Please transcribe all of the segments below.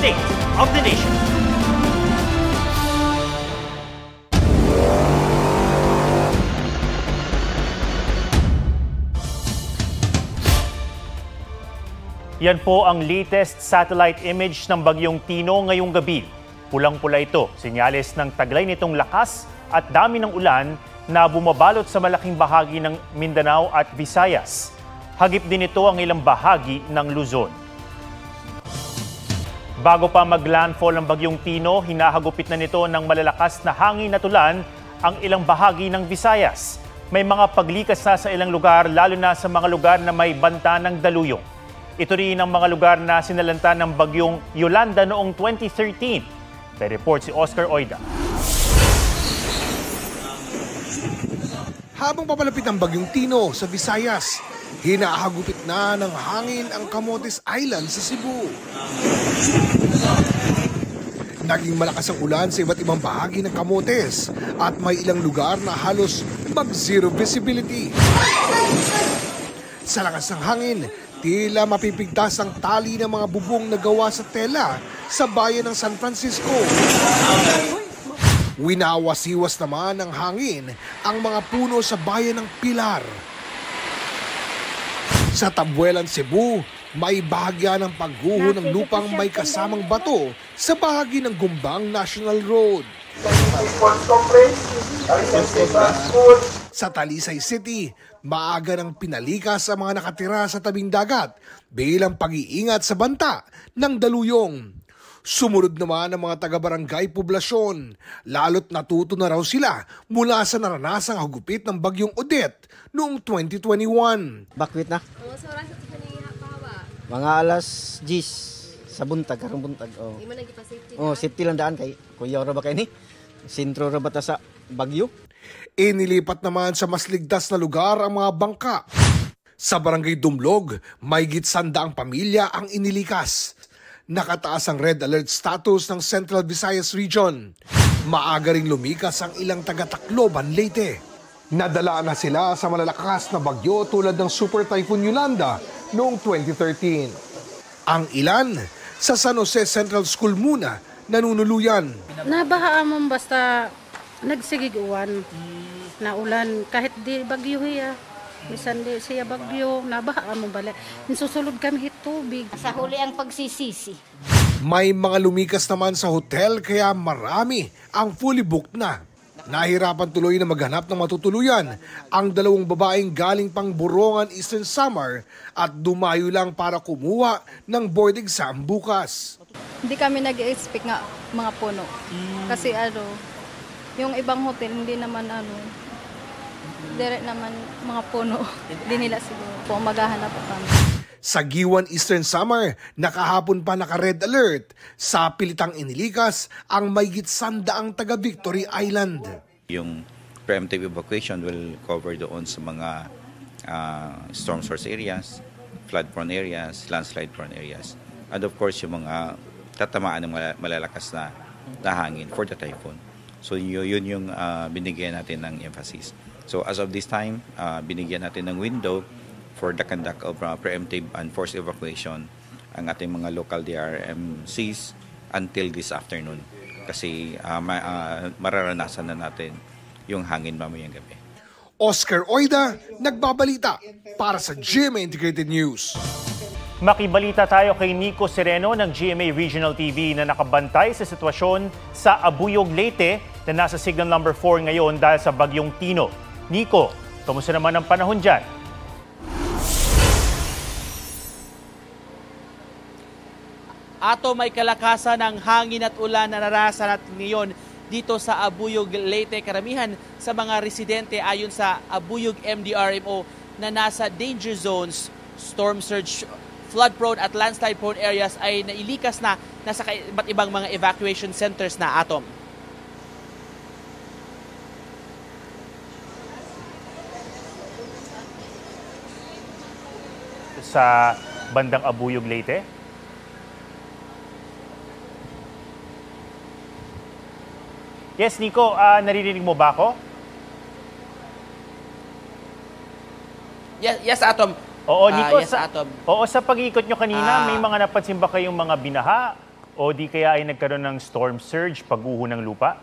State of the Nation. Yan po ang latest satellite image ng Bagyong Tino ngayong gabi. Pulang-pula ito, senyales ng taglay nitong lakas at dami ng ulan na bumabalot sa malaking bahagi ng Mindanao at Visayas. Hagip din ito ang ilang bahagi ng Luzon. Bago pa mag-landfall ang Bagyong Tino, hinahagupit na nito ng malalakas na hangin at ulan ang ilang bahagi ng Visayas. May mga paglikas na sa ilang lugar, lalo na sa mga lugar na may banta ng daluyong. Ito rin ang mga lugar na sinalanta ng Bagyong Yolanda noong 2013. May report si Oscar Oida. Habang papalapit ang Bagyong Tino sa Visayas, hinahagupit na ng hangin ang Camotes Island sa Cebu. Naging malakas ang ulan sa iba't ibang bahagi ng Camotes at may ilang lugar na halos mag-zero visibility. Sa lakas ng hangin, tila mapipigtas ang tali ng mga bubong na gawa sa tela sa bayan ng San Francisco. Winawasiwas naman ng hangin ang mga puno sa bayan ng Pilar. Sa Tabuelan, Cebu, may bahagya ng pagguho ng lupang may kasamang bato sa bahagi ng Gumbang National Road. Sa Talisay City, maaga ng pinalikas ang mga nakatira sa tabing dagat bilang pag-iingat sa banta ng daluyong. Sumunod naman ang mga taga-barangay poblasyon, lalo't natuto na raw sila mula sa naranasang hagupit ng Bagyong Odette noong 2021. Bakwit na? Mga alas 10 sa buntag, karong buntag. Safety lang daan kay kuya ra ba kay ni? Sentro ra ba ta sa Bagyo? Inilipat naman sa mas ligtas na lugar ang mga bangka. Sa barangay Dumlog, may gitsandaang pamilya ang inilikas. Nakataas ang red alert status ng Central Visayas Region. Maaga ring lumikas ang ilang taga-Tacloban, Leyte. Nadala na sila sa malalakas na bagyo tulad ng Super Typhoon Yolanda noong 2013. Ang ilan sa San Jose Central School muna nanunuluyan. Nabahaan mo basta nagsigig uwan na ulan kahit di bagyo hiya. Bisan di siya bagyo, nabahaan mo bala. Nasusulod kami tubig. Sa huli ang pagsisisi. May mga lumikas naman sa hotel kaya marami ang fully booked na. Nahirapan tuloy na maghanap ng matutuluyan ang dalawang babaeng galing pang Borongan, Eastern Samar at dumayo lang para kumuha ng board exam bukas. Hindi kami nag-expect nga mga puno. Kasi yung ibang hotel hindi naman direct naman mga puno. Hindi nila siguro maghahanap pa kami. Sa Giwan, Eastern Samar, nakahapon pa naka-red alert. Sa Pilitang Inilikas, ang mayigit 100 taga Victory Island. Yung preemptive evacuation will cover doon sa mga storm source areas, flood-prone areas, landslide-prone areas. And of course, yung mga tatamaan ng malalakas na hangin for the typhoon. So yun yung binigyan natin ng emphasis. So as of this time, binigyan natin ng window for the conduct of preemptive and forced evacuation ang ating mga local DRMCs until this afternoon. Kasi mararanasan na natin yung hangin mamayang gabi. Oscar Oida, nagbabalita para sa GMA Integrated News. Makibalita tayo kay Nico Sereno ng GMA Regional TV na nakabantay sa sitwasyon sa Abuyog, Leyte na nasa signal number 4 ngayon dahil sa Bagyong Tino. Nico, kamusta naman ang panahon dyan? Ato, may kalakasan ng hangin at ulan na naranasan natin ngayon dito sa Abuyog, Leyte. Karamihan sa mga residente ayon sa Abuyog MDRMO na nasa danger zones, storm surge, flood-prone at landslide-prone areas ay nailikas na nasa iba't ibang mga evacuation centers na atom. Sa bandang Abuyog, Leyte? Yes, Nico, naririnig mo ba ako? Yes, Atom. Oo, Nico, yes, Atom. sa pag-iikot nyo kanina, may mga napansin ba kayong mga binaha o di kaya ay nagkaroon ng storm surge, pagguho ng lupa?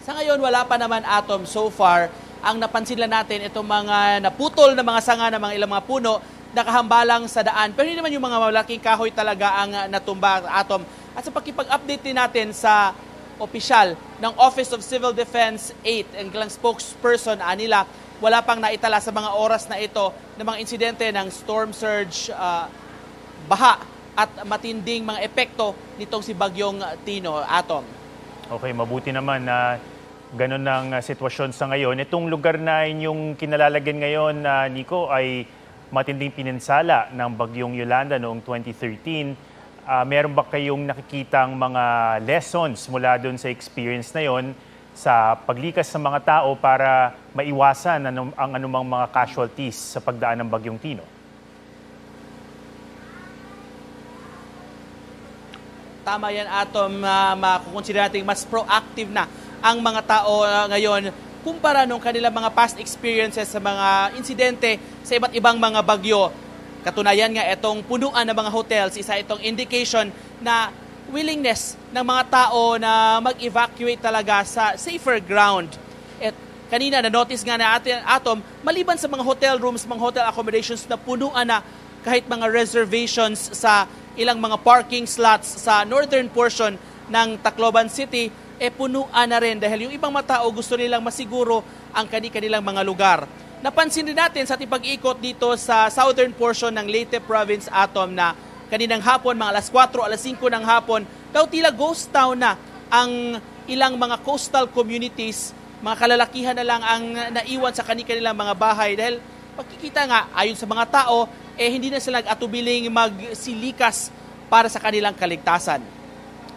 Sa ngayon, wala pa naman, Atom, so far. Ang napansin lang natin, itong mga naputol na mga sanga ng mga ilang mga puno, nakahambalang sa daan. Pero hindi naman yung mga malaking kahoy talaga ang natumba, Atom. At sa pakipag-update din natin sa opisyal ng Office of Civil Defense 8, ang kailang spokesperson, nila, wala pang naitala sa mga oras na ito ng mga insidente ng storm surge, baha at matinding mga epekto nitong si Bagyong Tino, Atom. Okay, mabuti naman na ganun ang sitwasyon sa ngayon. Itong lugar na inyong kinalalagyan ngayon, Nico, ay matinding pininsala ng Bagyong Yolanda noong 2013. Meron ba kayong nakikitang mga lessons mula doon sa experience na yon sa paglikas ng mga tao para maiwasan ang anumang mga casualties sa pagdaan ng Bagyong Tino? Tama yan, Atom. Makukonsider natin mas proactive na ang mga tao ngayon kumpara nung kanilang mga past experiences sa mga insidente sa iba't ibang mga bagyo. Katunayan nga, itong punuan ng mga hotels, isa itong indication na willingness ng mga tao na mag-evacuate talaga sa safer ground. At kanina, na-notice nga natin, Atom, maliban sa mga hotel rooms, mga hotel accommodations na punuan na kahit mga reservations sa ilang mga parking slots sa northern portion ng Tacloban City, punuan na rin dahil yung ibang mga tao gusto nilang masiguro ang kanilang mga lugar. Napansin din natin sa ating pag-ikot dito sa southern portion ng Leyte Province, Atom, na kaninang hapon, mga alas 4, alas 5 ng hapon, daw tila ghost town na ang ilang mga coastal communities. Mga kalalakihan na lang ang naiwan sa kanilang mga bahay dahil pagkikita nga, ayon sa mga tao, hindi na sila atubiling magsilikas para sa kanilang kaligtasan.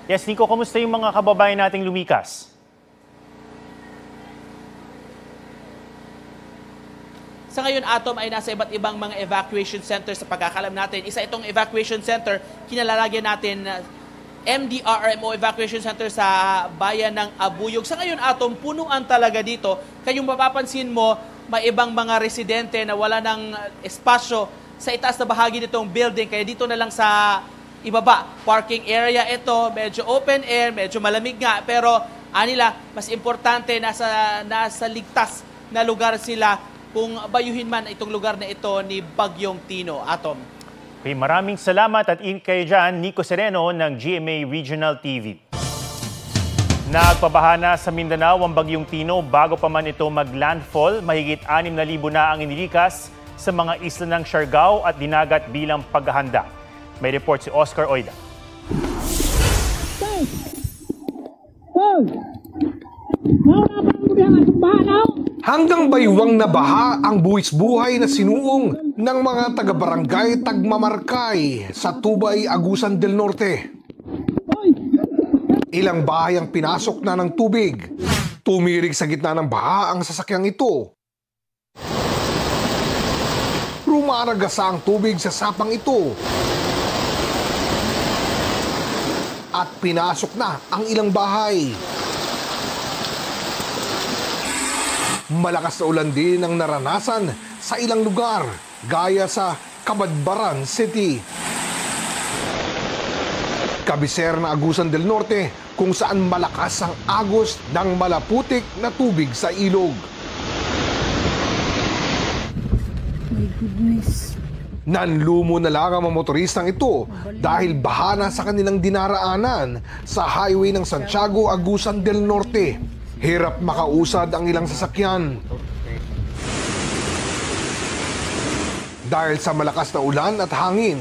Yes, Nico, kumusta yung mga kababayan nating lumikas? Sa ngayon, Atom, ay nasa iba't ibang mga evacuation center sa pagkakalam natin. Isa itong evacuation center, kinalalagyan natin MDRMO Evacuation Center sa bayan ng Abuyog. Sa ngayon, Atom, punuan talaga dito. Kayong mapapansin mo, may ibang mga residente na wala ng espasyo sa itaas na bahagi nitong building. Kaya dito na lang sa ibaba, parking area ito, medyo open air, medyo malamig nga. Pero anila, mas importante nasa ligtas na lugar sila kung bayuhin man itong lugar na ito ni Bagyong Tino, Atom. Okay, maraming salamat at kayo dyan, Nico Sereno ng GMA Regional TV. Nagpabahana sa Mindanao ang Bagyong Tino bago pa man ito mag-landfall. Mahigit 6,000 na ang inilikas sa mga isla ng Siargao at Dinagat bilang paghahanda. May report si Oscar Oida. Hanggang baywang na baha ang buwis-buhay na sinuong ng mga taga-barangay Tagmamarkay sa Tubay, Agusan del Norte. Ilang bahay ang pinasok na ng tubig. Tumirig sa gitna ng baha ang sasakyang ito. Rumaragasa ang tubig sa sapang ito. At pinasok na ang ilang bahay. Malakas na ulan din ang naranasan sa ilang lugar, gaya sa Cabadbaran City. Kabisera na Agusan del Norte, kung saan malakas ang agos ng malaputik na tubig sa ilog. My goodness. Nanlumo na lang ang mga motoristang ito dahil baha na sa kanilang dinaraanan sa highway ng Santiago, Agusan del Norte. Hirap makausad ang ilang sasakyan. Dahil sa malakas na ulan at hangin.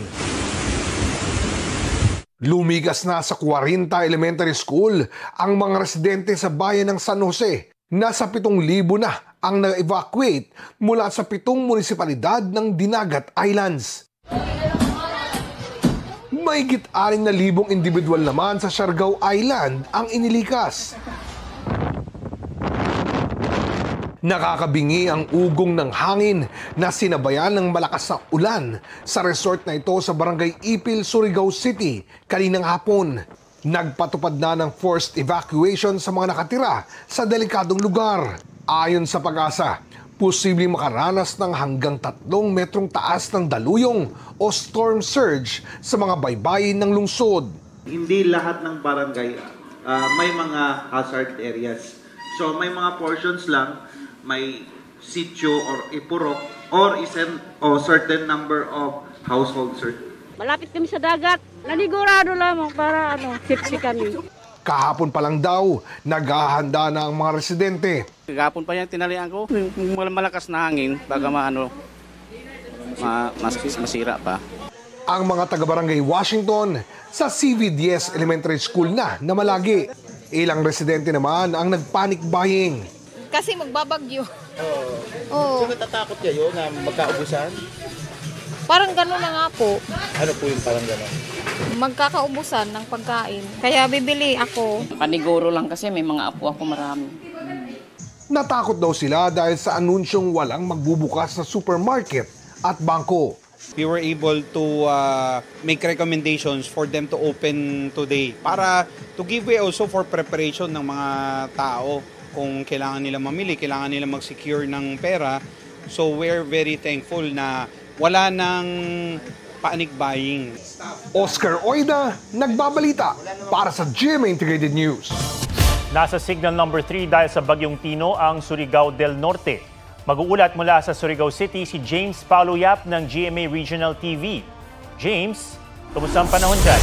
Lumigas na sa 40 Elementary School ang mga residente sa bayan ng San Jose. Nasa 7,000 na ang na-evacuate mula sa 7 munisipalidad ng Dinagat Islands. Mahigit 6,000 individual naman sa Siargao Island ang inilikas. Nakakabingi ang ugong ng hangin na sinabayan ng malakas na ulan sa resort na ito sa Barangay Ipil, Surigao City kaninang hapon. Nagpatupad na ng forced evacuation sa mga nakatira sa delikadong lugar. Ayon sa Pag-asa, Posibleng makaranas ng hanggang 3 metrong taas ng daluyong o storm surge sa mga baybayin ng lungsod. Hindi lahat ng barangay may mga hazard areas. So may mga portions lang, may sitio or ipurok or certain number of households. Malapit kami sa dagat. Nanigurado lamang para safety kami. Kahapon pa lang daw, naghahanda na ang mga residente. Kahapon pa yan tinalian ko. Kung malakas na hangin, baka masira pa. Ang mga taga-barangay Washington sa CVDS Elementary School na malagi. Ilang residente naman ang nagpanic buying. Kasi magbabagyo. So natatakot kayo na magkaubusan? Parang gano'n na nga po. Ano po yung parang gano'n? Magkakaubusan ng pagkain. Kaya bibili ako. Paniguro lang kasi may mga apo ako marami. Natakot daw sila dahil sa anunsyong walang magbubukas sa supermarket at bangko. We were able to make recommendations for them to open today para to give way also for preparation ng mga tao. Kung kailangan nila mamili, kailangan nila mag-secure ng pera. So we're very thankful na wala nang panic buying. Oscar Oida, nagbabalita para sa GMA Integrated News. Nasa signal number 3 dahil sa bagyong Tino ang Surigao del Norte. Mag-uulat mula sa Surigao City si James Paulo Yap ng GMA Regional TV. James, kumusta ang panahon dyan?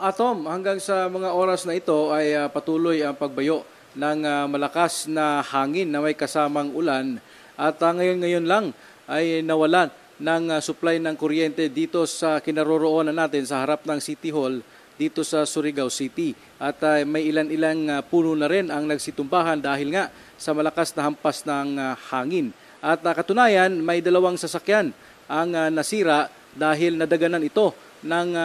Atom, hanggang sa mga oras na ito ay patuloy ang pagbayo ng malakas na hangin na may kasamang ulan at ngayon lang ay nawalan ng supply ng kuryente dito sa kinaroroonan natin sa harap ng City Hall dito sa Surigao City at may ilan-ilang puno na rin ang nagsitumbahan dahil nga sa malakas na hampas ng hangin at katunayan may 2 sasakyan ang nasira dahil nadaganan ito ng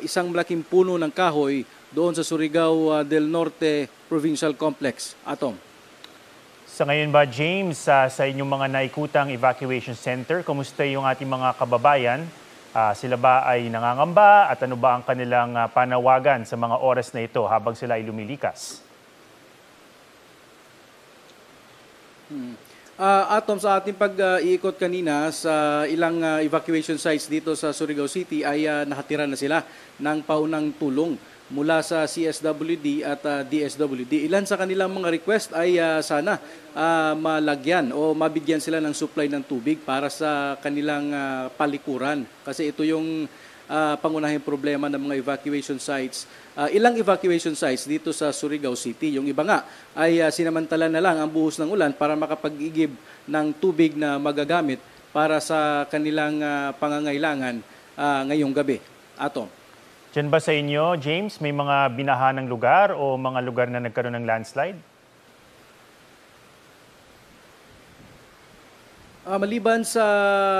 isang malaking puno ng kahoy doon sa Surigao del Norte Provincial Complex. Atom. Sa ngayon ba, James, sa inyong mga naikutang evacuation center, kumusta yung ating mga kababayan? Sila ba ay nangangamba at ano ba ang kanilang panawagan sa mga oras na ito habang sila ay lumilikas? Atom, sa ating pag-iikot kanina sa ilang evacuation sites dito sa Surigao City ay nakatira na sila ng paunang tulong mula sa CSWD at DSWD. Ilan sa kanilang mga request ay sana malagyan o mabigyan sila ng supply ng tubig para sa kanilang palikuran. Kasi ito yung pangunahing problema ng mga evacuation sites. Ilang evacuation sites dito sa Surigao City. Yung iba nga ay sinamantala na lang ang buhos ng ulan para makapag-igib ng tubig na magagamit para sa kanilang pangangailangan ngayong gabi. Atom. Diyan ba sa inyo, James, may mga binaha ng lugar o mga lugar na nagkaroon ng landslide? Maliban sa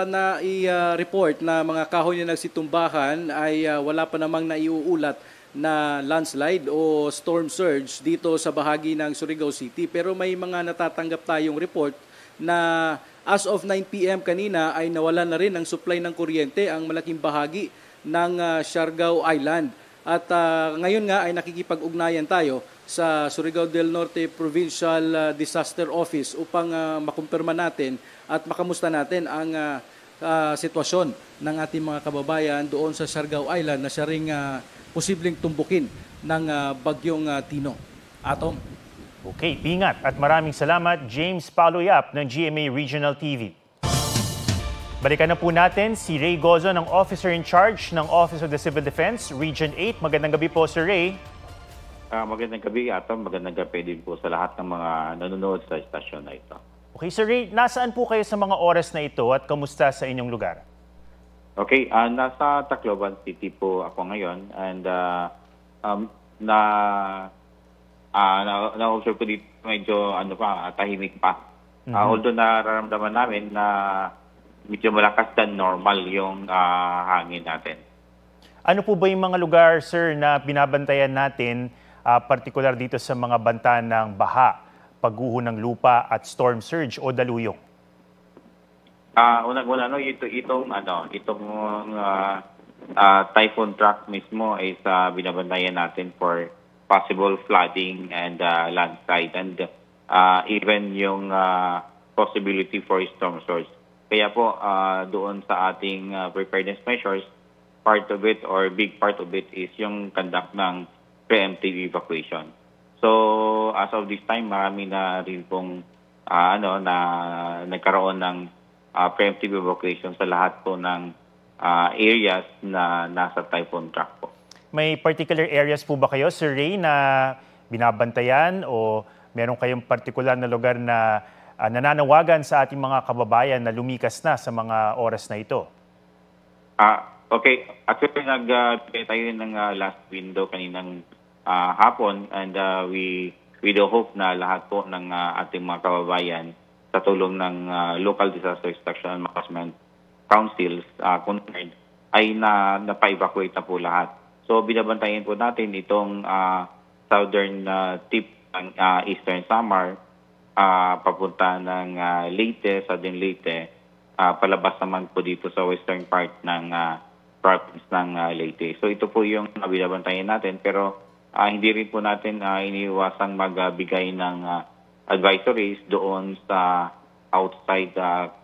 na-report na mga kahoy na nagsitumbahan ay wala pa namang naiuulat na landslide o storm surge dito sa bahagi ng Surigao City. Pero may mga natatanggap tayong report na as of 9 p.m. kanina ay nawalan na rin ng supply ng kuryente ang malaking bahagi ng Siargao Island. At ngayon nga ay nakikipag-ugnayan tayo sa Surigao del Norte Provincial Disaster Office upang makumpirma natin at makamusta natin ang sitwasyon ng ating mga kababayan doon sa Siargao Island na siya ring posibleng tumbukin ng bagyong Tino. Atom. Okay, ingat at maraming salamat, James Paulo Yap ng GMA Regional TV. Balikan na po natin si Ray Gozo ng Officer in Charge ng Office of the Civil Defense, Region 8. Magandang gabi po, Sir Ray. Magandang gabi, Atom. Magandang gabi din po sa lahat ng mga nanonood sa istasyon na ito. Okay, Sir Ray, nasaan po kayo sa mga oras na ito at kamusta sa inyong lugar? Okay, nasa Tacloban City po ako ngayon and na-observe ko dito medyo tahimik pa. Although nararamdaman namin na medyo malakas than normal yung hangin natin. Ano po ba yung mga lugar, sir, na binabantayan natin, partikular dito sa mga banta ng baha, pagguho ng lupa at storm surge o daluyong? Unang-una, itong typhoon track mismo is binabantayan natin for possible flooding and landslide, and even yung possibility for storm surge. Kaya po, doon sa ating preparedness measures, part of it or big part of it is yung conduct ng preemptive evacuation. So, as of this time, marami na rin pong nagkaroon ng preemptive evacuation sa lahat po ng areas na nasa typhoon track po. May particular areas po ba kayo, Sir Ray, na binabantayan o meron kayong partikular na lugar na nananawagan sa ating mga kababayan na lumikas na sa mga oras na ito? Okay. Actually, nagbigay tayo ng last window kaninang hapon, and we do hope na lahat po ng ating mga kababayan sa tulong ng local disaster extraction and management councils concerned ay napa-evacuate na po lahat. So binabantayan po natin itong southern tip ng Eastern Samar, papunta ng Leyte, Southern Leyte, palabas naman po dito sa western part ng province ng Leyte. So ito po yung binabantayan natin, pero hindi rin po natin iniiwasang magbigay ng advisories doon sa outside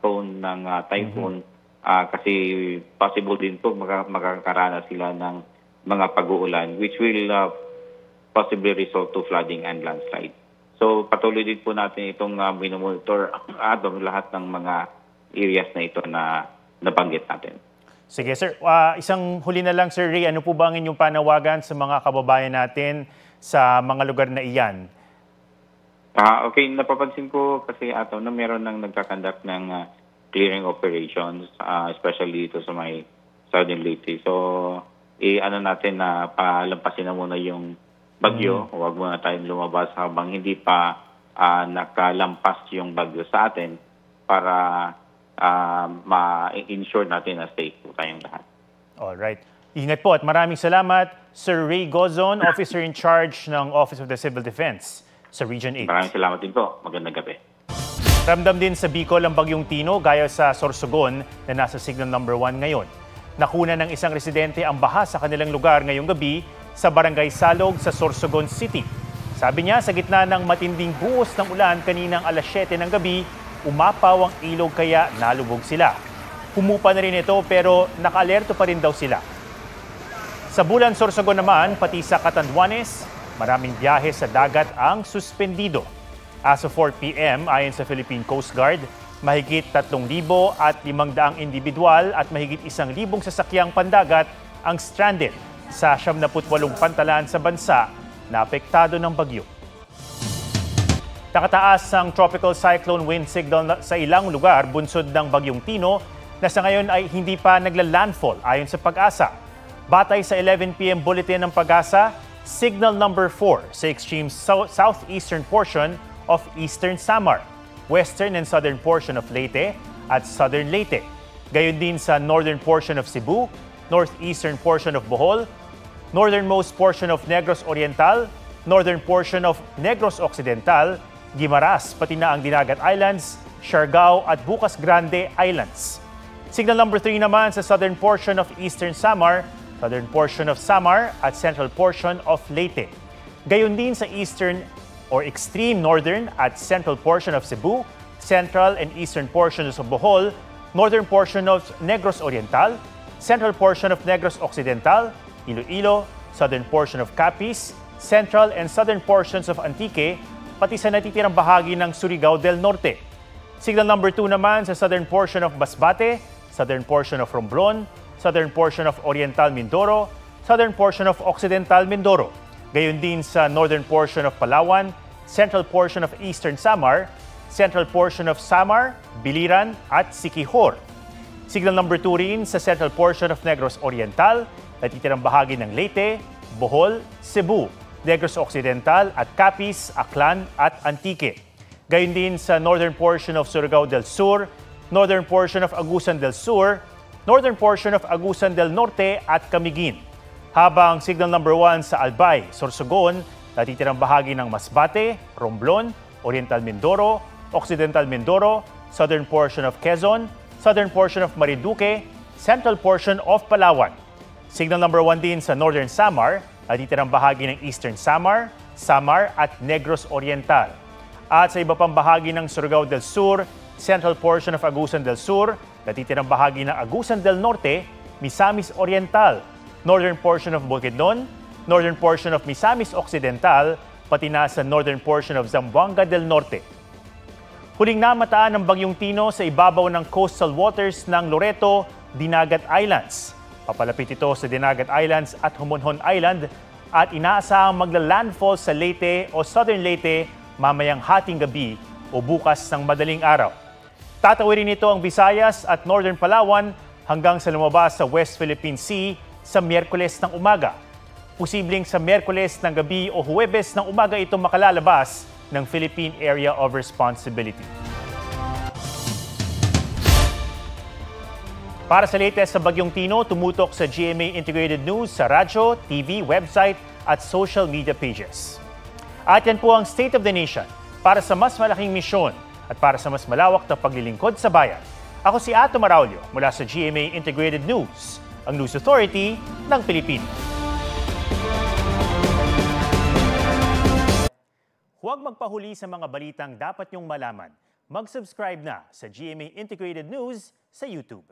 zone ng typhoon, kasi possible din po magkakaranas sila ng mga pag-uulan which will possibly result to flooding and landslide. So patuloy din po natin itong minomonitor lahat ng mga areas na ito na nabanggit natin. Sige sir, isang huli na lang Sir Ray, ano po ba ang inyong panawagan sa mga kababayan natin sa mga lugar na iyan? Okay, napapansin ko kasi na meron nang nagkakandak ng clearing operations, especially dito sa may Southern Leyte. So, natin na palampasin na muna yung bagyo. Huwag muna tayong lumabas habang hindi pa nakalampas yung bagyo sa atin para ma-ensure natin na safe po tayong lahat. Alright. Ingat po at maraming salamat, Sir Ray Gozon, Officer in Charge ng Office of the Civil Defense sa Region 8. Maraming salamat din po. Magandang gabi. Ramdam din sa Bicol ang bagyong Tino gaya sa Sorsogon na nasa signal number 1 ngayon. Nakuna ng isang residente ang baha sa kanilang lugar ngayong gabi sa Barangay Salog sa Sorsogon City. Sabi niya, sa gitna ng matinding buhos ng ulan kaninang alas 7 ng gabi, umapaw ang ilog kaya nalubog sila. Humupa na rin ito pero naka-alerto pa rin daw sila. Sa Bulan, Sorsogon naman, pati sa Catanduanes, maraming biyahe sa dagat ang suspendido. As of 4 p.m., ayon sa Philippine Coast Guard, mahigit 3,500 individual at mahigit 1,000 sasakyang pandagat ang stranded sa 78 pantalan sa bansa na apektado ng bagyo. Nakataas ang tropical cyclone wind signal sa ilang lugar bunsod ng bagyong Tino na sa ngayon ay hindi pa nagla-landfall ayon sa Pag-asa. Batay sa 11 p.m. bulletin ng Pag-asa, signal number 4 sa extreme southeastern portion of Eastern Samar, western and southern portion of Leyte at southern Leyte. Gayon din sa northern portion of Cebu, northeastern portion of Bohol, northernmost portion of Negros Oriental, northern portion of Negros Occidental, Guimaras, pati na ang Dinagat Islands, Siargao at Bukas Grande Islands. Signal number 3 naman sa southern portion of Eastern Samar, southern portion of Samar at central portion of Leyte. Gayon din sa eastern or extreme northern at central portion of Cebu, central and eastern portions of Bohol, northern portion of Negros Oriental, central portion of Negros Occidental, Iloilo, southern portion of Capiz, central and southern portions of Antique, pati sa natitirang bahagi ng Surigao del Norte. Signal number 2 naman sa southern portion of Masbate, southern portion of Romblon, southern portion of Oriental Mindoro, southern portion of Occidental Mindoro. Gayon din sa northern portion of Palawan, central portion of Eastern Samar, central portion of Samar, Biliran at Siquijor. Signal number 2 rin sa central portion of Negros Oriental, natitirang bahagi ng Leyte, Bohol, Cebu, Negros Occidental at Capiz, Aklan at Antique. Gayon din sa northern portion of Surigao del Sur, northern portion of Agusan del Sur, northern portion of Agusan del Norte at Camiguin. Habang signal number 1 sa Albay, Sorsogon, natitirang bahagi ng Masbate, Romblon, Oriental Mindoro, Occidental Mindoro, southern portion of Quezon, southern portion of Marinduque, central portion of Palawan. Signal number 1 din sa northern Samar, natitirang bahagi ng Eastern Samar, Samar at Negros Oriental. At sa iba pang bahagi ng Surigao del Sur, central portion of Agusan del Sur, natitirang bahagi ng Agusan del Norte, Misamis Oriental, northern portion of Bukidnon, northern portion of Misamis Occidental, pati na sa northern portion of Zamboanga del Norte. Huling namataan ng Bagyong Tino sa ibabaw ng coastal waters ng Loreto, Dinagat Islands. Papalapit ito sa Dinagat Islands at Humonhon Island at inaasahang magla-landfall sa Leyte o Southern Leyte mamayang hating gabi o bukas ng madaling araw. Tatawirin nito ang Visayas at Northern Palawan hanggang sa lumabas sa West Philippine Sea sa Miyerkules ng umaga. Posibleng sa Miyerkules ng gabi o Huwebes ng umaga ito makalalabas ng Philippine Area of Responsibility. Para sa latest sa Bagyong Tino, tumutok sa GMA Integrated News sa radyo, TV, website at social media pages. At yan po ang State of the Nation para sa mas malaking misyon at para sa mas malawak na paglilingkod sa bayan. Ako si Ato Maraulio mula sa GMA Integrated News, ang News Authority ng Pilipinas. Huwag magpahuli sa mga balitang dapat niyong malaman. Mag-subscribe na sa GMA Integrated News sa YouTube.